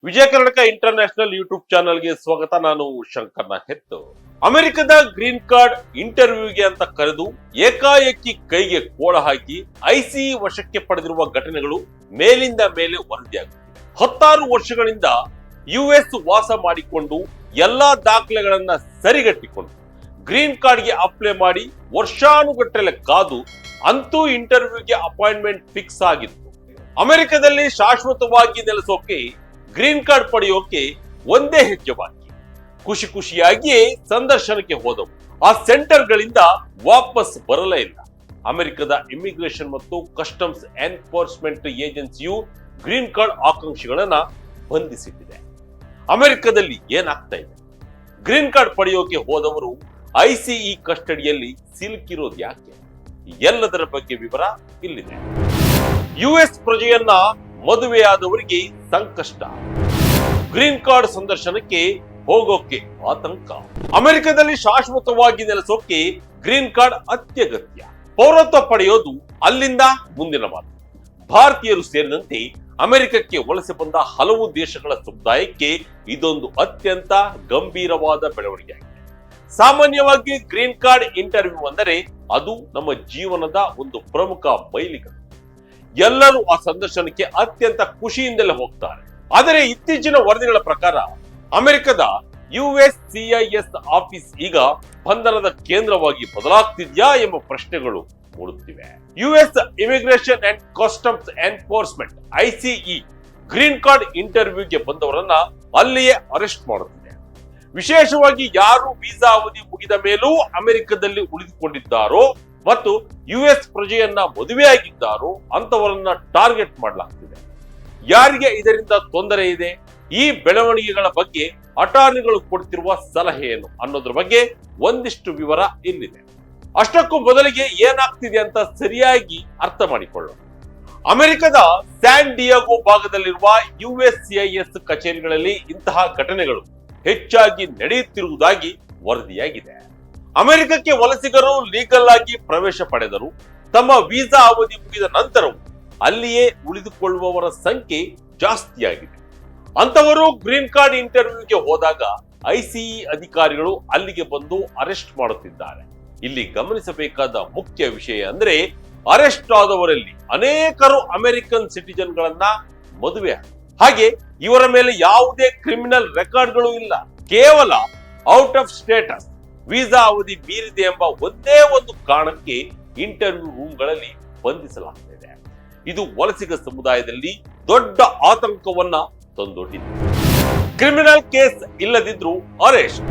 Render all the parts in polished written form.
Vijaya Karnataka international YouTube ಚಾನೆಲ್ಗೆ ಸ್ವಾಗತ. ನಾನು ಶಂಕರ್ನ ಹೆತ್ತು. ಅಮೆರಿಕದ ಗ್ರೀನ್ ಕಾರ್ಡ್ ಇಂಟರ್ವ್ಯೂಗೆ ಅಂತ ಕರೆದು ಏಕಾಏಕಿ ಕೈಗೆ ಕೋಳ ಹಾಕಿ ಐಸಿಇ ವಶಕ್ಕೆ ಪಡೆದಿರುವ ಘಟನೆಗಳು ಮೇಲಿಂದ ಮೇಲೆ ವರದಿಯಾಗುತ್ತಿವೆ. 16 ವರ್ಷಗಳಿಂದ ಯುಎಸ್ ವಾಸ ಮಾಡಿಕೊಂಡು ಎಲ್ಲಾ ದಾಖಲೆಗಳನ್ನ ಸರಿಗಟ್ಟಿಕೊಂಡು ಗ್ರೀನ್ ಕಾರ್ಡ್ಗೆ ಅಪ್ಲೈ ಮಾಡಿ ವರ್ಷಾನುಗಟ್ಟಲೆ ಕಾದು ಅಂತೂ ಇಂಟರ್ವ್ಯೂಗೆ ಅಪಾಯಿಂಟ್ಮೆಂಟ್ ಫಿಕ್ಸ್ ಆಗಿತ್ತು. ಅಮೆರಿಕದಲ್ಲಿ ಶಾಶ್ವತವಾಗಿ ನೆಲೆಸೋಕೆ ಗ್ರೀನ್ ಕಾರ್ಡ್ ಪಡೆಯೋಕೆ ಒಂದೇ ಹೆಜ್ಜೆ ಬಾಕಿ. ಖುಷಿ ಖುಷಿಯಾಗಿಯೇ ಸಂದರ್ಶನಕ್ಕೆ ಹೋದವು. ಆ ಸೆಂಟರ್ಗಳಿಂದ ವಾಪಸ್ ಬರಲೇ ಇಲ್ಲ. ಅಮೆರಿಕದ ಇಮಿಗ್ರೇಷನ್ ಮತ್ತು ಕಸ್ಟಮ್ಸ್ ಎನ್ಫೋರ್ಸ್ಮೆಂಟ್ ಏಜೆನ್ಸಿಯು ಗ್ರೀನ್ ಕಾರ್ಡ್ ಆಕಾಂಕ್ಷಿಗಳನ್ನ ಬಂಧಿಸಿಟ್ಟಿದೆ. ಅಮೆರಿಕದಲ್ಲಿ ಏನಾಗ್ತಾ ಇದೆ? ಗ್ರೀನ್ ಕಾರ್ಡ್ ಪಡೆಯೋಕೆ ಹೋದವರು ಐಸಿಇ ಕಸ್ಟಡಿಯಲ್ಲಿ ಸಿಲುಕಿರೋದು ಯಾಕೆ? ಎಲ್ಲದರ ಬಗ್ಗೆ ವಿವರ ಇಲ್ಲಿದೆ. ಯುಎಸ್ ಪ್ರಜೆಯನ್ನ ಮದುವೆಯಾದವರಿಗೆ ಸಂಕಷ್ಟ, ಗ್ರೀನ್ ಕಾರ್ಡ್ ಸಂದರ್ಶನಕ್ಕೆ ಹೋಗೋಕೆ ಆತಂಕ. ಅಮೆರಿಕದಲ್ಲಿ ಶಾಶ್ವತವಾಗಿ ನೆಲೆಸೋಕೆ ಗ್ರೀನ್ ಕಾರ್ಡ್ ಅತ್ಯಗತ್ಯ. ಪೌರತ್ವ ಪಡೆಯೋದು ಅಲ್ಲಿಂದ ಮುಂದಿನ ಮಾತು. ಭಾರತೀಯರು ಸೇರಿದಂತೆ ಅಮೆರಿಕಕ್ಕೆ ವಲಸೆ ಬಂದ ಹಲವು ದೇಶಗಳ ಸಮುದಾಯಕ್ಕೆ ಇದೊಂದು ಅತ್ಯಂತ ಗಂಭೀರವಾದ ಬೆಳವಣಿಗೆಯಾಗಿದೆ. ಸಾಮಾನ್ಯವಾಗಿ ಗ್ರೀನ್ ಕಾರ್ಡ್ ಇಂಟರ್ವ್ಯೂ ಅಂದರೆ ಅದು ನಮ್ಮ ಜೀವನದ ಒಂದು ಪ್ರಮುಖ ಮೈಲಿಗಲ್ಲು. ಎಲ್ಲರೂ ಆ ಸಂದರ್ಶನಕ್ಕೆ ಅತ್ಯಂತ ಖುಷಿಯಿಂದಲೇ ಹೋಗ್ತಾರೆ. ಆದರೆ ಇತ್ತೀಚಿನ ವರದಿಗಳ ಪ್ರಕಾರ ಅಮೆರಿಕದ USCIS ಆಫೀಸ್ ಈಗ ಬಂಧನದ ಕೇಂದ್ರವಾಗಿ ಬದಲಾಗ್ತಿದ್ಯಾ ಎಂಬ ಪ್ರಶ್ನೆಗಳು ಮೂಡುತ್ತಿವೆ. US immigration and customs enforcement ICE green card ಇಂಟರ್ವ್ಯೂಗೆ ಬಂದವರನ್ನ ಅಲ್ಲಿಯೇ ಅರೆಸ್ಟ್ ಮಾಡುತ್ತಿದೆ. ವಿಶೇಷವಾಗಿ ಯಾರು ವೀಸಾ ಅವಧಿ ಮುಗಿದ ಮೇಲೂ ಅಮೆರಿಕದಲ್ಲಿ ಉಳಿದುಕೊಂಡಿದ್ದಾರೋ ಮತ್ತು ಯುಎಸ್ ಪ್ರಜೆಯನ್ನ ಮದುವೆಯಾಗಿದ್ದಾರೋ ಅಂತವರನ್ನ ಟಾರ್ಗೆಟ್ ಮಾಡಲಾಗ್ತಿದೆ. ಯಾರಿಗೆ ಇದರಿಂದ ತೊಂದರೆ ಇದೆ, ಈ ಬೆಳವಣಿಗೆಗಳ ಬಗ್ಗೆ ಅಟಾರ್ನಿಗಳು ಕೊಡ್ತಿರುವ ಸಲಹೆ ಏನು ಅನ್ನೋದ್ರ ಬಗ್ಗೆ ಒಂದಿಷ್ಟು ವಿವರ ಇಲ್ಲಿದೆ. ಅಷ್ಟಕ್ಕೂ ಮೊದಲಿಗೆ ಏನಾಗ್ತಿದೆ ಅಂತ ಸರಿಯಾಗಿ ಅರ್ಥ ಮಾಡಿಕೊಳ್ಳೋಣ. ಅಮೆರಿಕದ ಸ್ಯಾನ್ ಡಿಯಾಗೋ ಭಾಗದಲ್ಲಿರುವ USCIS ಕಚೇರಿಗಳಲ್ಲಿ ಇಂತಹ ಘಟನೆಗಳು ಹೆಚ್ಚಾಗಿ ನಡೆಯುತ್ತಿರುವುದಾಗಿ ವರದಿಯಾಗಿದೆ. ಅಮೆರಿಕಕ್ಕೆ ವಲಸಿಗರು ಲೀಗಲ್ ಆಗಿ ಪ್ರವೇಶ ಪಡೆದರು. ತಮ್ಮ ವೀಸಾ ಅವಧಿ ಮುಗಿದ ನಂತರವೂ ಅಲ್ಲಿಯೇ ಉಳಿದುಕೊಳ್ಳುವವರ ಸಂಖ್ಯೆ ಜಾಸ್ತಿಯಾಗಿದೆ. ಅಂತವರು ಗ್ರೀನ್ ಕಾರ್ಡ್ ಇಂಟರ್ವ್ಯೂಗೆ ಹೋದಾಗ ICE ಅಧಿಕಾರಿಗಳು ಅಲ್ಲಿಗೆ ಬಂದು ಅರೆಸ್ಟ್ ಮಾಡುತ್ತಿದ್ದಾರೆ. ಇಲ್ಲಿ ಗಮನಿಸಬೇಕಾದ ಮುಖ್ಯ ವಿಷಯ ಅಂದ್ರೆ ಅರೆಸ್ಟ್ ಆದವರಲ್ಲಿ ಅನೇಕರು ಅಮೆರಿಕನ್ ಸಿಟಿಜನ್ಗಳನ್ನ ಮದುವೆ. ಹಾಗೆ ಇವರ ಮೇಲೆ ಯಾವುದೇ ಕ್ರಿಮಿನಲ್ ರೆಕಾರ್ಡ್ಗಳು ಇಲ್ಲ. ಕೇವಲ ಔಟ್ ಆಫ್ ಸ್ಟೇಟಸ್ ವೀಸಾ ಅವಧಿ ಮೀರಿದೆ ಎಂಬ ಒಂದೇ ಒಂದು ಕಾರಣಕ್ಕೆ ಇಂಟರ್ವ್ಯೂ ರೂಮ್ಗಳಲ್ಲಿ ಬಂಧಿಸಲಾಗ್ತಿದೆ. ಇದು ವಲಸಿಗ ಸಮುದಾಯದಲ್ಲಿ ದೊಡ್ಡ ಆತಂಕವನ್ನ ತಂದೊಡ್ಡಿದೆ. ಕ್ರಿಮಿನಲ್ ಕೇಸ್ ಇಲ್ಲದಿದ್ರು ಅರೆಸ್ಟ್,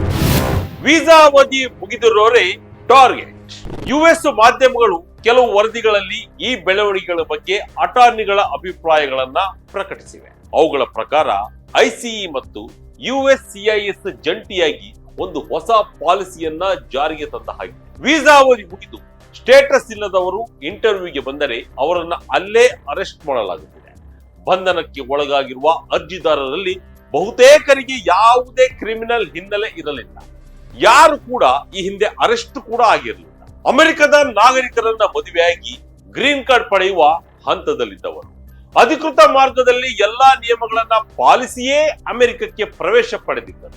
ವೀಸಾ ಅವಧಿ ಮುಗಿದಿರೋರೇ ಟಾರ್ಗೆಟ್. ಯುಎಸ್ ಮಾಧ್ಯಮಗಳು ಕೆಲವು ವರದಿಗಳಲ್ಲಿ ಈ ಬೆಳವಣಿಗೆಗಳ ಬಗ್ಗೆ ಅಟಾರ್ನಿಗಳ ಅಭಿಪ್ರಾಯಗಳನ್ನ ಪ್ರಕಟಿಸಿವೆ. ಅವುಗಳ ಪ್ರಕಾರ ICE ಮತ್ತು USCIS ಜಂಟಿಯಾಗಿ ಒಂದು ಹೊಸ ಪಾಲಿಸಿಯನ್ನ ಜಾರಿಗೆ ತಂದ ಹಾಗೆ. ವೀಸಾ ಅವಧಿ ಮುಗಿದು ಸ್ಟೇಟಸ್ ಇಲ್ಲದವರು ಇಂಟರ್ವ್ಯೂಗೆ ಬಂದರೆ ಅವರನ್ನ ಅಲ್ಲೇ ಅರೆಸ್ಟ್ ಮಾಡಲಾಗುತ್ತಿದೆ. ಬಂಧನಕ್ಕೆ ಒಳಗಾಗಿರುವ ಅರ್ಜಿದಾರರಲ್ಲಿ ಬಹುತೇಕರಿಗೆ ಯಾವುದೇ ಕ್ರಿಮಿನಲ್ ಹಿನ್ನೆಲೆ ಇರಲಿಲ್ಲ. ಯಾರು ಕೂಡ ಈ ಹಿಂದೆ ಅರೆಸ್ಟ್ ಕೂಡ ಆಗಿರಲಿಲ್ಲ. ಅಮೆರಿಕದ ನಾಗರಿಕರನ್ನ ಮದುವೆಯಾಗಿ ಗ್ರೀನ್ ಕಾರ್ಡ್ ಪಡೆಯುವ ಹಂತದಲ್ಲಿದ್ದವರು ಅಧಿಕೃತ ಮಾರ್ಗದಲ್ಲಿ ಎಲ್ಲಾ ನಿಯಮಗಳನ್ನ ಪಾಲಿಸಿಯೇ ಅಮೆರಿಕಕ್ಕೆ ಪ್ರವೇಶ ಪಡೆದಿದ್ದರು.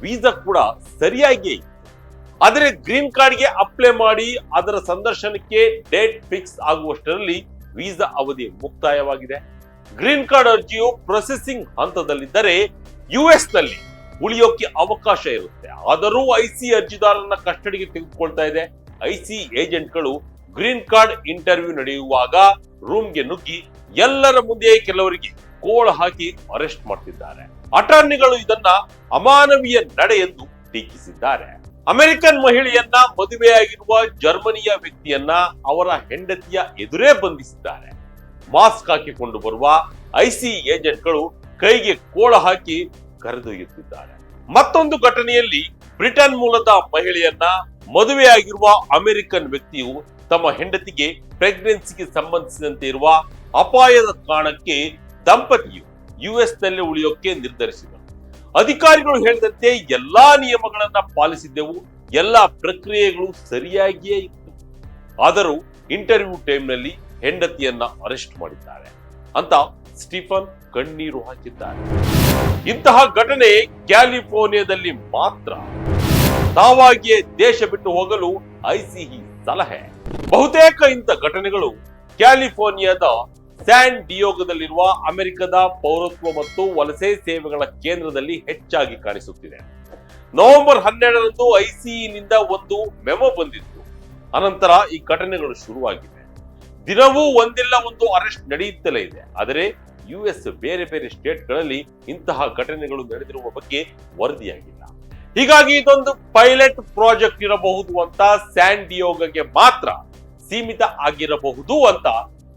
ವೀಸಾ ಕೂಡ ಸರಿಯಾಗಿಯೇ ಇತ್ತು. ಆದರೆ ಗ್ರೀನ್ ಕಾರ್ಡ್ಗೆ ಅಪ್ಲೈ ಮಾಡಿ ಅದರ ಸಂದರ್ಶನಕ್ಕೆ ಡೇಟ್ ಫಿಕ್ಸ್ ಆಗುವಷ್ಟರಲ್ಲಿ ವೀಸಾ ಅವಧಿ ಮುಕ್ತಾಯವಾಗಿದೆ. ಗ್ರೀನ್ ಕಾರ್ಡ್ ಅರ್ಜಿಯು ಪ್ರೊಸೆಸಿಂಗ್ ಹಂತದಲ್ಲಿದ್ದರೆ US ನಲ್ಲಿ ಉಳಿಯೋಕೆ ಅವಕಾಶ ಇರುತ್ತೆ. ಆದರೂ ICE ಅರ್ಜಿದಾರರನ್ನ ಕಸ್ಟಡಿಗೆ ತೆಗೆದುಕೊಳ್ತಾ ಇದೆ. ICE ಏಜೆಂಟ್ಗಳು ಗ್ರೀನ್ ಕಾರ್ಡ್ ಇಂಟರ್ವ್ಯೂ ನಡೆಯುವಾಗ ರೂಮ್ಗೆ ನುಗ್ಗಿ ಎಲ್ಲರ ಮುಂದೆಯೇ ಕೆಲವರಿಗೆ ಕೋಳ ಹಾಕಿ ಅರೆಸ್ಟ್ ಮಾಡ್ತಿದ್ದಾರೆ. ಅಟಾರ್ನಿಗಳು ಇದನ್ನ ಅಮಾನವೀಯ ನಡೆ ಎಂದು ಟೀಕಿಸಿದ್ದಾರೆ. ಅಮೆರಿಕನ್ ಮಹಿಳೆಯನ್ನ ಮದುವೆಯಾಗಿರುವ ಜರ್ಮನಿಯ ವ್ಯಕ್ತಿಯನ್ನ ಅವರ ಹೆಂಡತಿಯ ಎದುರೇ ಬಂಧಿಸಿದ್ದಾರೆ. ಮಾಸ್ಕ್ ಹಾಕಿಕೊಂಡು ಬರುವ ICE ಏಜೆಂಟ್ಗಳು ಕೈಗೆ ಕೋಳ ಹಾಕಿ ಕರೆದೊಯ್ಯುತ್ತಿದ್ದಾರೆ. ಮತ್ತೊಂದು ಘಟನೆಯಲ್ಲಿ ಬ್ರಿಟನ್ ಮೂಲದ ಮಹಿಳೆಯನ್ನ ಮದುವೆಯಾಗಿರುವ ಅಮೆರಿಕನ್ ವ್ಯಕ್ತಿಯು ತಮ್ಮ ಹೆಂಡತಿಗೆ ಪ್ರೆಗ್ನೆನ್ಸಿಗೆ ಸಂಬಂಧಿಸಿದಂತೆ ಇರುವ ಅಪಾಯದ ಕಾರಣಕ್ಕೆ ದಂಪತಿಯು US ನಲ್ಲಿ ಉಳಿಯೋಕೆ ನಿರ್ಧರಿಸಿದರು. ಅಧಿಕಾರಿಗಳು ಹೇಳಿದಂತೆ ಎಲ್ಲಾ ನಿಯಮಗಳನ್ನ ಪಾಲಿಸಿದ್ದೆವು, ಎಲ್ಲಾ ಪ್ರಕ್ರಿಯೆಗಳು ಸರಿಯಾಗಿಯೇ ಇತ್ತು. ಆದರೂ ಇಂಟರ್ವ್ಯೂ ಟೈಮ್ನಲ್ಲಿ ಹೆಂಡತಿಯನ್ನ ಅರೆಸ್ಟ್ ಮಾಡಿದ್ದಾರೆ ಅಂತ ಸ್ಟೀಫನ್ ಕಣ್ಣೀರು ಹಾಕಿದ್ದಾರೆ. ಇಂತಹ ಘಟನೆ ಕ್ಯಾಲಿಫೋರ್ನಿಯಾದಲ್ಲಿ ಮಾತ್ರ. ತಾವಾಗಿಯೇ ದೇಶ ಬಿಟ್ಟು ಹೋಗಲು ಐಸಿಇ ಸಲಹೆ. ಬಹುತೇಕ ಇಂಥ ಘಟನೆಗಳು ಕ್ಯಾಲಿಫೋರ್ನಿಯಾದ ಸ್ಯಾನ್ ಡಿಯೋಗದಲ್ಲಿರುವ ಅಮೆರಿಕದ ಪೌರತ್ವ ಮತ್ತು ವಲಸೆ ಸೇವೆಗಳ ಕೇಂದ್ರದಲ್ಲಿ ಹೆಚ್ಚಾಗಿ ಕಾಣಿಸುತ್ತಿದೆ. ನವೆಂಬರ್ 12ರಂದು ಐಸಿಇನಿಂದ ಒಂದು ಮೆಮೊ ಬಂದಿತ್ತು. ಅನಂತರ ಈ ಘಟನೆಗಳು ಶುರುವಾಗಿವೆ. ದಿನವೂ ಒಂದಿಲ್ಲ ಒಂದು ಅರೆಸ್ಟ್ ನಡೆಯುತ್ತಲೇ ಇದೆ. ಆದರೆ ಯುಎಸ್ ಬೇರೆ ಬೇರೆ ಸ್ಟೇಟ್ಗಳಲ್ಲಿ ಇಂತಹ ಘಟನೆಗಳು ನಡೆದಿರುವ ಬಗ್ಗೆ ವರದಿಯಾಗಿಲ್ಲ. ಹೀಗಾಗಿ ಇದೊಂದು ಪೈಲಟ್ ಪ್ರಾಜೆಕ್ಟ್ ಇರಬಹುದು ಅಂತ ಸ್ಯಾನ್ ಡಿಯೋಗಗೆ ಮಾತ್ರ ಸೀಮಿತ ಆಗಿರಬಹುದು ಅಂತ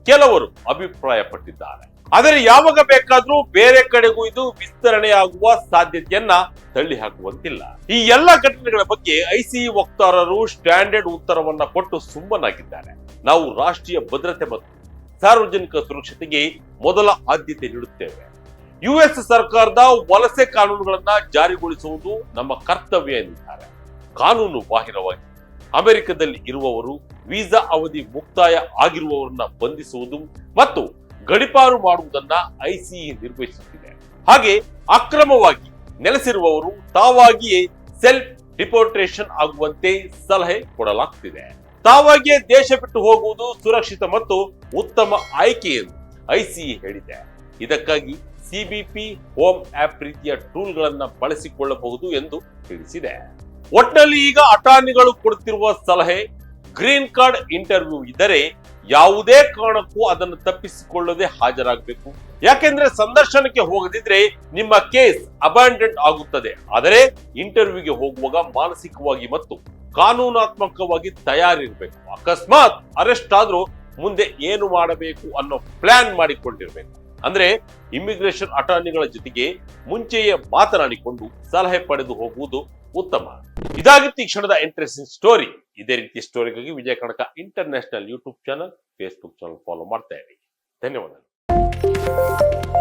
ಕೆಲವರು ಅಭಿಪ್ರಾಯಪಟ್ಟಿದ್ದಾರೆ. ಆದರೆ ಯಾವಾಗ ಬೇಕಾದ್ರೂ ಬೇರೆ ಕಡೆಗೂ ಇದು ವಿಸ್ತರಣೆಯಾಗುವ ಸಾಧ್ಯತೆಯನ್ನ ತಳ್ಳಿ ಹಾಕುವಂತಿಲ್ಲ. ಈ ಎಲ್ಲ ಘಟನೆಗಳ ಬಗ್ಗೆ ಐಸಿಇ ವಕ್ತಾರರು ಸ್ಟ್ಯಾಂಡರ್ಡ್ ಉತ್ತರವನ್ನ ಕೊಟ್ಟು ಸುಮ್ಮನಾಗಿದ್ದಾರೆ. ನಾವು ರಾಷ್ಟ್ರೀಯ ಭದ್ರತೆ ಮತ್ತು ಸಾರ್ವಜನಿಕ ಸುರಕ್ಷತೆಗೆ ಮೊದಲ ಆದ್ಯತೆ ನೀಡುತ್ತೇವೆ. ಯುಎಸ್ ಸರ್ಕಾರದ ವಲಸೆ ಕಾನೂನುಗಳನ್ನ ಜಾರಿಗೊಳಿಸುವುದು ನಮ್ಮ ಕರ್ತವ್ಯ ಎಂದಿದ್ದಾರೆ. ಕಾನೂನು ಬಾಹಿರವಾಗಿ ಅಮೆರಿಕದಲ್ಲಿ ಇರುವವರು, ವೀಸಾ ಅವಧಿ ಮುಕ್ತಾಯ ಆಗಿರುವವರನ್ನ ಬಂಧಿಸುವುದು ಮತ್ತು ಗಡೀಪಾರು ಮಾಡುವುದನ್ನ ಐಸಿಇ ನಿರ್ವಹಿಸುತ್ತಿದೆ. ಹಾಗೆ ಅಕ್ರಮವಾಗಿ ನೆಲೆಸಿರುವವರು ತಾವಾಗಿಯೇ ಸೆಲ್ಫ್ ಡಿಪೋರ್ಟೇಷನ್ ಆಗುವಂತೆ ಸಲಹೆ ಕೊಡಲಾಗ್ತಿದೆ. ತಾವಾಗಿಯೇ ದೇಶ ಬಿಟ್ಟು ಹೋಗುವುದು ಸುರಕ್ಷಿತ ಮತ್ತು ಉತ್ತಮ ಆಯ್ಕೆ ಎಂದು ಐಸಿಇ ಹೇಳಿದೆ. ಇದಕ್ಕಾಗಿ ಸಿಬಿಪಿ ಹೋಮ್ ಆಪ್ ರೀತಿಯ ಟೂಲ್ಗಳನ್ನ ಬಳಸಿಕೊಳ್ಳಬಹುದು ಎಂದು ತಿಳಿಸಿದೆ. ಒಟ್ಟಿನಲ್ಲಿ ಈಗ ಅಟಾರ್ನಿಗಳು ಕೊಡುತ್ತಿರುವ ಸಲಹೆ, ಗ್ರೀನ್ ಕಾರ್ಡ್ ಇಂಟರ್ವ್ಯೂ ಇದ್ದರೆ ಯಾವುದೇ ಕಾರಣಕ್ಕೂ ಅದನ್ನು ತಪ್ಪಿಸಿಕೊಳ್ಳದೆ ಹಾಜರಾಗಬೇಕು. ಯಾಕೆಂದ್ರೆ ಸಂದರ್ಶನಕ್ಕೆ ಹೋಗದಿದ್ರೆ ನಿಮ್ಮ ಕೇಸ್ ಅಬಾಂಡನ್ ಆಗುತ್ತದೆ. ಆದರೆ ಇಂಟರ್ವ್ಯೂಗೆ ಹೋಗುವಾಗ ಮಾನಸಿಕವಾಗಿ ಮತ್ತು ಕಾನೂನಾತ್ಮಕವಾಗಿ ತಯಾರಿರ್ಬೇಕು. ಅಕಸ್ಮಾತ್ ಅರೆಸ್ಟ್ ಆದ್ರೂ ಮುಂದೆ ಏನು ಮಾಡಬೇಕು ಅನ್ನೋ ಪ್ಲಾನ್ ಮಾಡಿಕೊಂಡಿರ್ಬೇಕು. ಅಂದ್ರೆ ಇಮಿಗ್ರೇಷನ್ ಅಟಾರ್ನಿಗಳ ಜೊತೆಗೆ ಮುಂಚೆಯೇ ಮಾತನಾಡಿಕೊಂಡು ಸಲಹೆ ಪಡೆದು ಹೋಗುವುದು ಉತ್ತಮ. ಇದಾಗಿತ್ತು ಈ ಕ್ಷಣದ ಇಂಟ್ರೆಸ್ಟಿಂಗ್ ಸ್ಟೋರಿ. ಇದೇ ರೀತಿ ಸ್ಟೋರಿಗಾಗಿ Vijaya Kanaka international YouTube channel, Facebook channel follow ಮಾಡ್ತಾ ಇರಿ. ಧನ್ಯವಾದಗಳು.